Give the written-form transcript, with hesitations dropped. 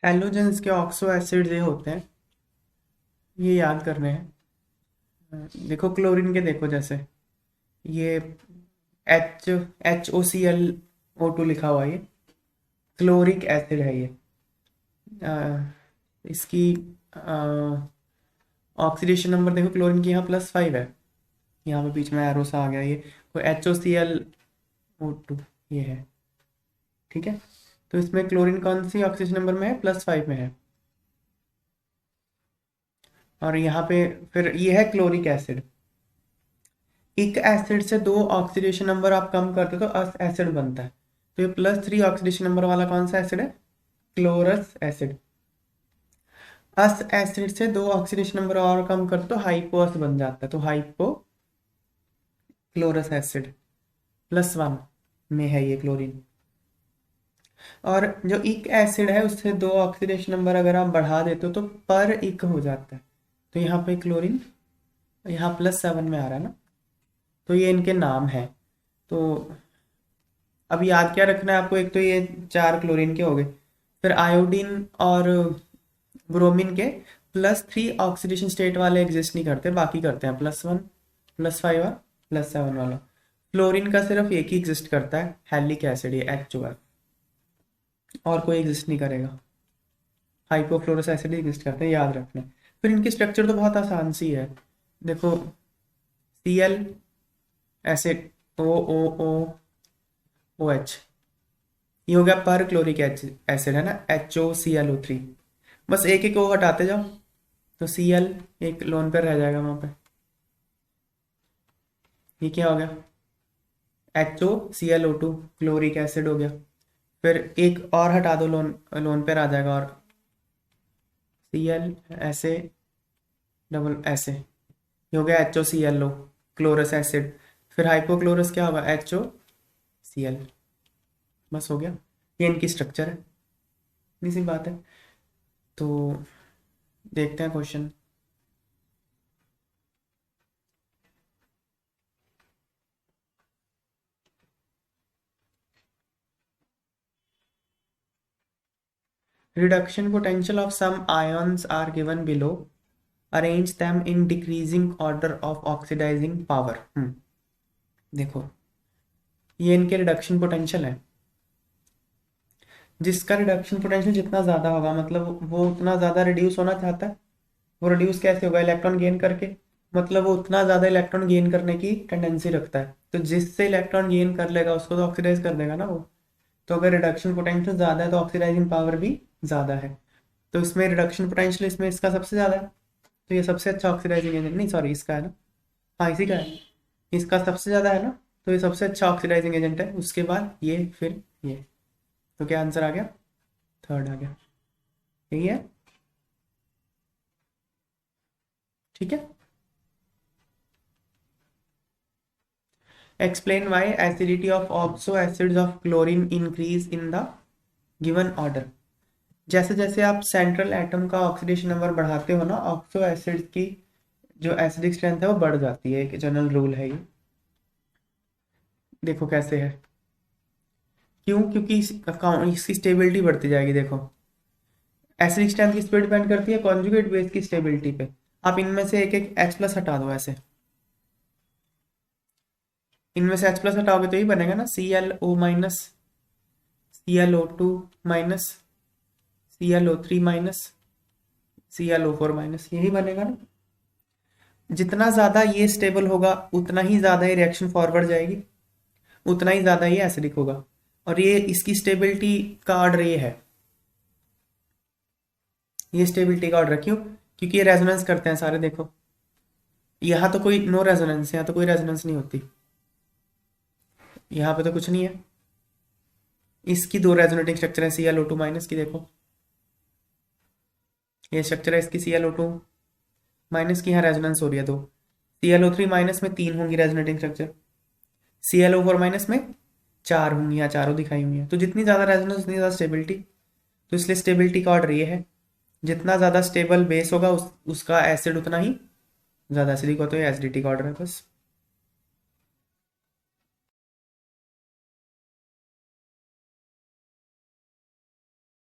Halogens के oxo acid ये होते हैं, ये याद करने हैं। देखो क्लोरीन के, देखो जैसे ये एच HOClO2 लिखा हुआ है, ये क्लोरिक एसिड है ये। इसकी ऑक्सीडेशन नंबर देखो, क्लोरीन की यहाँ +5 है, यहाँ पे बीच में एरो सा आ गया, ये कोई HOClO2 ये है। ठीक है, तो इसमें क्लोरीन कौन सी ऑक्सीडेशन नंबर में है? +5 में है। और यहाँ पे फिर ये है क्लोरिक एसिड। एक एसिड से 2 ऑक्सीडेशन नंबर आप कम करते हो तो अस एसिड बनता है। तो ये +3 ऑक्सीडेशन नंबर वाला कौन सा एसिड है? Chlorous acid. अस एसिड से 2 ऑक्सीडेशन नंबर और कम करते तो हाइपोअस बन जाता है, तो हाइपो क्लोरस एसिड +1 में है ये क्लोरीन। और जो इक एसिड है उससे 2 ऑक्सीडेशन नंबर अगर आप बढ़ा देते हो तो पर इक हो जाता है। तो यहाँ पे क्लोरीन यहाँ +7 में आ रहा है ना, तो ये इनके नाम है। तो अब याद क्या रखना है आपको? एक तो ये 4 क्लोरीन के हो गए, फिर आयोडीन और ब्रोमीन के +3 ऑक्सीडेशन स्टेट वाले एग्जिस्ट नहीं करते, बाकी करते हैं +1 +5 और +7 वाला। फ्लोरीन का सिर्फ एक ही एग्जिस्ट करता है, हैलिक एसिड, ये HOF, और कोई एग्जिस्ट नहीं करेगा। हाइपोफ्लोरस एसिड एग्जिस्ट करते हैं, याद रखना। फिर इनकी स्ट्रक्चर तो बहुत आसान सी है, देखो Cl एसिड OOOOH, ये हो गया पर क्लोरिक एसिड है ना, HOClO3। बस एक एक ओ हटाते जाओ तो Cl एक लोन पर रह जाएगा वहां पे। ये क्या हो गया? HOClO2 क्लोरिक एसिड हो गया। फिर एक और हटा दो, लोन लोन पर आ जाएगा, और Cl ऐसे डबल ऐसे, ये हो गया HOClO क्लोरस एसिड। फिर हाइपोक्लोरस क्या होगा? HOCl। बस हो गया, ये इनकी स्ट्रक्चर है, इतनी सी बात है। तो देखते हैं question. Reduction potential of some ions are given below. Arrange them in decreasing order of oxidizing power. देखो ये इनके रिडक्शन पोटेंशियल है। जिसका रिडक्शन पोटेंशियल जितना ज़्यादा होगा, मतलब वो उतना ज़्यादा रिड्यूस होना चाहता है। वो रिड्यूस कैसे होगा? इलेक्ट्रॉन गेन करके, मतलब वो उतना ज़्यादा इलेक्ट्रॉन गेन करने की टेंडेंसी रखता है, तो जिससे इलेक्ट्रॉन गेन कर लेगा उसको तो ऑक्सीडाइज कर देगा ना वो। तो अगर रिडक्शन पोटेंशियल ज़्यादा है तो ऑक्सीडाइजिंग पावर भी ज़्यादा है। तो इसमें रिडक्शन पोटेंशियल इसमें इसका सबसे ज़्यादा है, तो ये सबसे अच्छा ऑक्सीडाइजिंग एजेंट, नहीं सॉरी इसका है ना, हाँ इसी का है, इसका सबसे ज़्यादा है ना, तो ये सबसे अच्छा ऑक्सीडाइजिंग एजेंट है। उसके बाद ये, फिर ये, तो क्या आंसर आ गया? थर्ड आ गया, यही है। ठीक है, explain why acidity of oxo acids of chlorine increase in the given order. जैसे जैसे आप सेंट्रल एटम का ऑक्सीडेशन नंबर बढ़ाते हो ना, ऑक्सो एसिड की जो एसिडिक स्ट्रेंथ है वो बढ़ जाती है, एक जनरल रूल है ये। देखो कैसे है, क्यों? क्योंकि इसकी स्टेबिलिटी बढ़ती जाएगी। देखो एसिडिक स्ट्रेंथ किस पे डिपेंड करती है? कॉन्जुगेट बेस की स्टेबिलिटी पे। आप इनमें से एक एक H+ हटा दो ऐसे, इनमें से H+ हटाओगे तो ही बनेगा ना, ClO-, ClO2-, ClO3-, ClO4-, यही बनेगा ना। जितना ज्यादा ये स्टेबल होगा उतना ही ज्यादा ये रिएक्शन फॉरवर्ड जाएगी, उतना ही ज्यादा ये एसिडिक होगा। और ये इसकी स्टेबिलिटी का ऑर्डर ये है, ये स्टेबिलिटी का ऑर्डर क्यों? क्योंकि ये रेजोनेंस करते हैं सारे। देखो यहाँ तो कोई नो रेजोनेंस, यहाँ तो कोई रेजोनेंस नहीं होती, यहाँ पे तो कुछ नहीं है। इसकी 2 रेजोनेटिंग स्ट्रक्चर है ClO2- की, देखो ये स्ट्रक्चर है इसकी ClO2- की, यहाँ रेजोनेंस हो रही है 2। ClO3- में 3 होंगी रेजोनेटिंग स्ट्रक्चर, ClO4- में 4 होंगी, यहाँ चारों दिखाई हुई है। तो जितनी ज्यादा रेजोनेंस उतनी ज्यादा स्टेबिलिटी, तो इसलिए स्टेबिलिटी का ऑर्डर ये है, जितना ज्यादा स्टेबल बेस होगा उसका एसिड उतना ही ज्यादा एसिडिक होता है। एसिडिटी का ऑर्डर है बस।